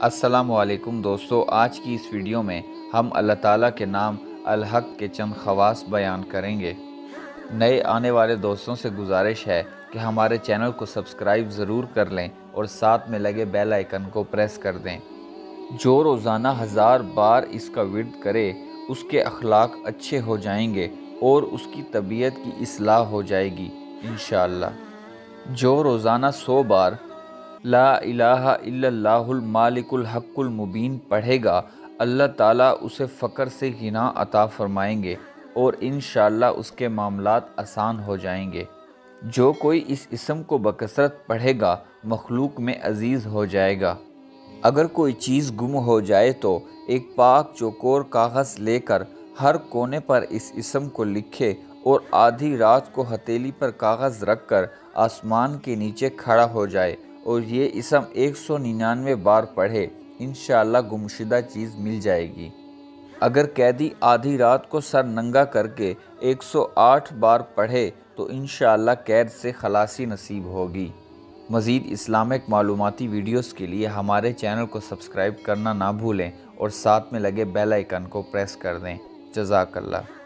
अस्सलामुअलैकुम दोस्तों, आज की इस वीडियो में हम अल्लाह ताला के नाम अल हक के चंद खवास बयान करेंगे। नए आने वाले दोस्तों से गुजारिश है कि हमारे चैनल को सब्सक्राइब ज़रूर कर लें और साथ में लगे बेल आइकन को प्रेस कर दें। जो रोज़ाना 1000 बार इसका विर्द करे उसके अखलाक अच्छे हो जाएंगे और उसकी तबीयत की इस्लाह हो जाएगी इंशाअल्लाह। जो रोज़ाना 100 बार ला इलाहा इल्लल्लाहुल मालिकुल हक्कुल मुबीन पढ़ेगा, अल्लाह ताला उसे फ़क्र से गिना अता फ़रमाएंगे और इंशाअल्लाह उसके मामलात आसान हो जाएंगे। जो कोई इस इस्म को बकसरत पढ़ेगा मखलूक में अजीज़ हो जाएगा। अगर कोई चीज़ गुम हो जाए तो एक पाक चौकोर कागज़ लेकर हर कोने पर इस इस्म को लिखे और आधी रात को हथेली पर कागज़ रख कर आसमान के नीचे खड़ा हो जाए और ये इस्म 199 बार पढ़े, इंशाअल्लाह गुमशुदा चीज़ मिल जाएगी। अगर कैदी आधी रात को सर नंगा करके 108 बार पढ़े तो इंशाअल्लाह कैद से खलासी नसीब होगी। मज़ीद इस्लामिक मालूमाती वीडियोस के लिए हमारे चैनल को सब्सक्राइब करना ना भूलें और साथ में लगे बेल आइकन को प्रेस कर दें। जज़ाकल्लाह।